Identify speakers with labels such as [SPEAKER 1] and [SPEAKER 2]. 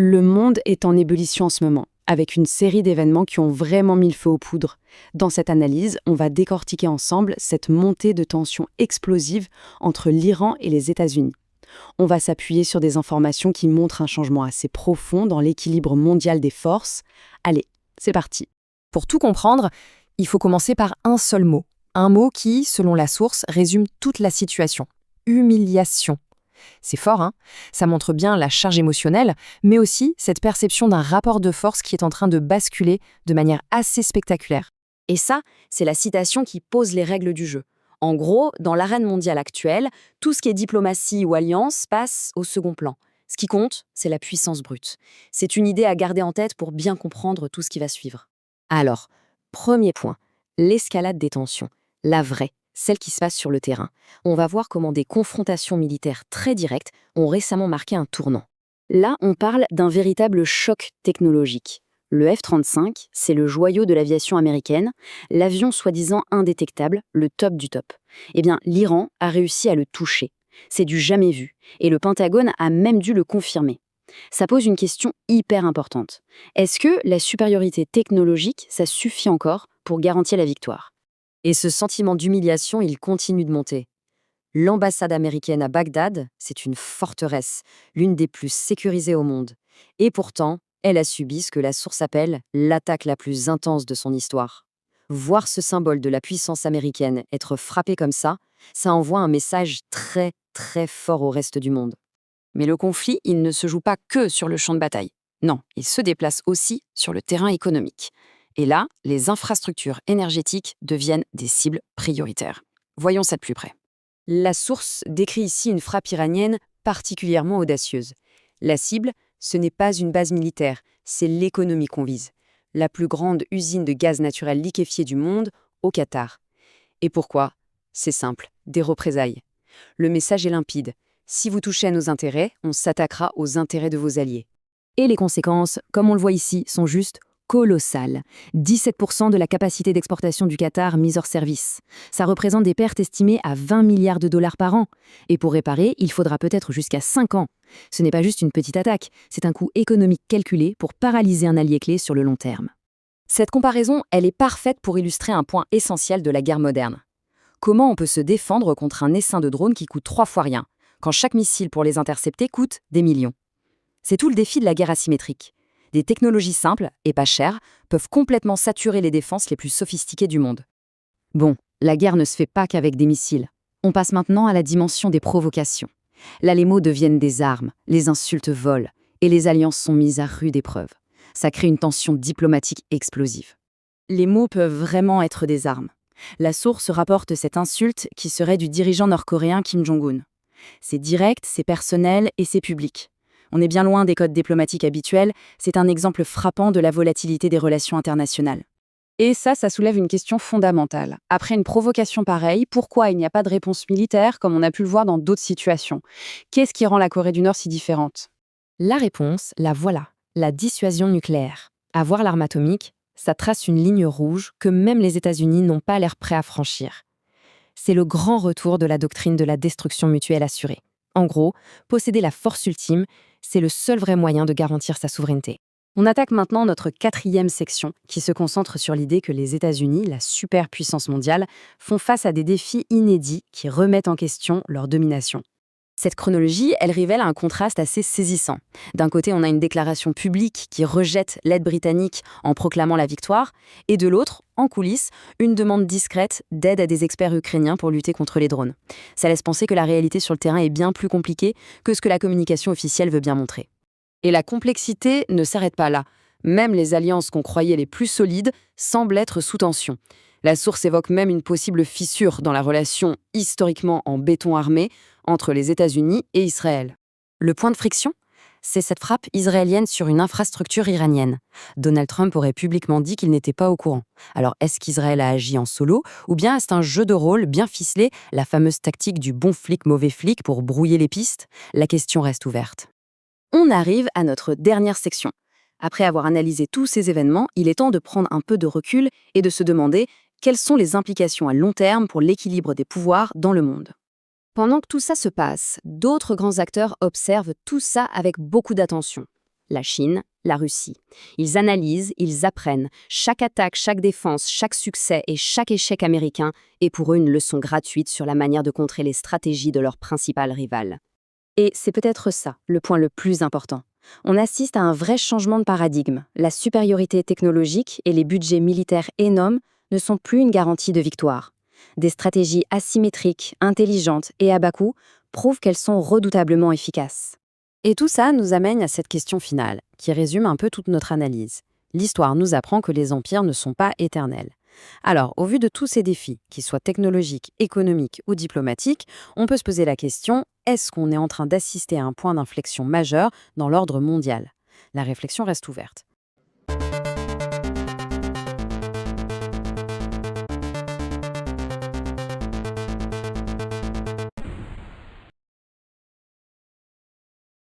[SPEAKER 1] Le monde est en ébullition en ce moment, avec une série d'événements qui ont vraiment mis le feu aux poudres. Dans cette analyse, on va décortiquer ensemble cette montée de tensions explosive entre l'Iran et les États-Unis. On va s'appuyer sur des informations qui montrent un changement assez profond dans l'équilibre mondial des forces. Allez, c'est parti.
[SPEAKER 2] Pour tout comprendre, il faut commencer par un seul mot. Un mot qui, selon la source, résume toute la situation. Humiliation. C'est fort, hein? Ça montre bien la charge émotionnelle, mais aussi cette perception d'un rapport de force qui est en train de basculer de manière assez spectaculaire.
[SPEAKER 3] Et ça, c'est la citation qui pose les règles du jeu. En gros, dans l'arène mondiale actuelle, tout ce qui est diplomatie ou alliance passe au second plan. Ce qui compte, c'est la puissance brute. C'est une idée à garder en tête pour bien comprendre tout ce qui va suivre. Alors, premier point, l'escalade des tensions. La vraie, celle qui se passe sur le terrain. On va voir comment des confrontations militaires très directes ont récemment marqué un tournant. Là, on parle d'un véritable choc technologique. Le F-35, c'est le joyau de l'aviation américaine, l'avion soi-disant indétectable, le top du top. Eh bien, l'Iran a réussi à le toucher. C'est du jamais vu, et le Pentagone a même dû le confirmer. Ça pose une question hyper importante. Est-ce que la supériorité technologique, ça suffit encore pour garantir la victoire? Et ce sentiment d'humiliation, il continue de monter. L'ambassade américaine à Bagdad, c'est une forteresse, l'une des plus sécurisées au monde. Et pourtant, elle a subi ce que la source appelle l'attaque la plus intense de son histoire. Voir ce symbole de la puissance américaine être frappé comme ça envoie un message très, très fort au reste du monde. Mais le conflit, il ne se joue pas que sur le champ de bataille. Non, il se déplace aussi sur le terrain économique. Et là, les infrastructures énergétiques deviennent des cibles prioritaires. Voyons ça de plus près. La source décrit ici une frappe iranienne particulièrement audacieuse. La cible, ce n'est pas une base militaire, c'est l'économie qu'on vise. La plus grande usine de gaz naturel liquéfié du monde, au Qatar. Et pourquoi? C'est simple, des représailles. Le message est limpide. Si vous touchez à nos intérêts, on s'attaquera aux intérêts de vos alliés. Et les conséquences, comme on le voit ici, sont juste colossales. 17% de la capacité d'exportation du Qatar mise hors service. Ça représente des pertes estimées à 20 milliards de dollars par an. Et pour réparer, il faudra peut-être jusqu'à 5 ans. Ce n'est pas juste une petite attaque, c'est un coût économique calculé pour paralyser un allié clé sur le long terme. Cette comparaison, elle est parfaite pour illustrer un point essentiel de la guerre moderne. Comment on peut se défendre contre un essaim de drones qui coûte 3 fois rien, quand chaque missile pour les intercepter coûte des millions? C'est tout le défi de la guerre asymétrique. Des technologies simples et pas chères peuvent complètement saturer les défenses les plus sophistiquées du monde. Bon, la guerre ne se fait pas qu'avec des missiles. On passe maintenant à la dimension des provocations. Là, les mots deviennent des armes, les insultes volent, et les alliances sont mises à rude épreuve. Ça crée une tension diplomatique explosive. Les mots peuvent vraiment être des armes. La source rapporte cette insulte qui serait du dirigeant nord-coréen Kim Jong-un. C'est direct, c'est personnel et c'est public. On est bien loin des codes diplomatiques habituels, c'est un exemple frappant de la volatilité des relations internationales. Et ça soulève une question fondamentale. Après une provocation pareille, pourquoi il n'y a pas de réponse militaire comme on a pu le voir dans d'autres situations? Qu'est-ce qui rend la Corée du Nord si différente?
[SPEAKER 2] La réponse, la voilà, la dissuasion nucléaire. Avoir l'arme atomique, ça trace une ligne rouge que même les États-Unis n'ont pas l'air prêts à franchir. C'est le grand retour de la doctrine de la destruction mutuelle assurée. En gros, posséder la force ultime, c'est le seul vrai moyen de garantir sa souveraineté.
[SPEAKER 3] On attaque maintenant notre 4e section, qui se concentre sur l'idée que les États-Unis, la superpuissance mondiale, font face à des défis inédits qui remettent en question leur domination. Cette chronologie, elle révèle un contraste assez saisissant. D'un côté, on a une déclaration publique qui rejette l'aide britannique en proclamant la victoire, et de l'autre, en coulisses, une demande discrète d'aide à des experts ukrainiens pour lutter contre les drones. Ça laisse penser que la réalité sur le terrain est bien plus compliquée que ce que la communication officielle veut bien montrer. Et la complexité ne s'arrête pas là. Même les alliances qu'on croyait les plus solides semblent être sous tension. La source évoque même une possible fissure dans la relation historiquement en béton armé entre les États-Unis et Israël. Le point de friction, c'est cette frappe israélienne sur une infrastructure iranienne. Donald Trump aurait publiquement dit qu'il n'était pas au courant. Alors est-ce qu'Israël a agi en solo, ou bien est-ce un jeu de rôle bien ficelé, la fameuse tactique du bon flic, mauvais flic pour brouiller les pistes? La question reste ouverte. On arrive à notre dernière section. Après avoir analysé tous ces événements, il est temps de prendre un peu de recul et de se demander quelles sont les implications à long terme pour l'équilibre des pouvoirs dans le monde. Pendant que tout ça se passe, d'autres grands acteurs observent tout ça avec beaucoup d'attention. la Chine, la Russie. Ils analysent, ils apprennent. Chaque attaque, chaque défense, chaque succès et chaque échec américain est pour eux une leçon gratuite sur la manière de contrer les stratégies de leur principal rival. Et c'est peut-être ça, le point le plus important. On assiste à un vrai changement de paradigme. La supériorité technologique et les budgets militaires énormes ne sont plus une garantie de victoire. Des stratégies asymétriques, intelligentes et à bas coût prouvent qu'elles sont redoutablement efficaces.
[SPEAKER 1] Et tout ça nous amène à cette question finale, qui résume un peu toute notre analyse. L'histoire nous apprend que les empires ne sont pas éternels. Alors, au vu de tous ces défis, qu'ils soient technologiques, économiques ou diplomatiques, on peut se poser la question, est-ce qu'on est en train d'assister à un point d'inflexion majeur dans l'ordre mondial ? La réflexion reste ouverte.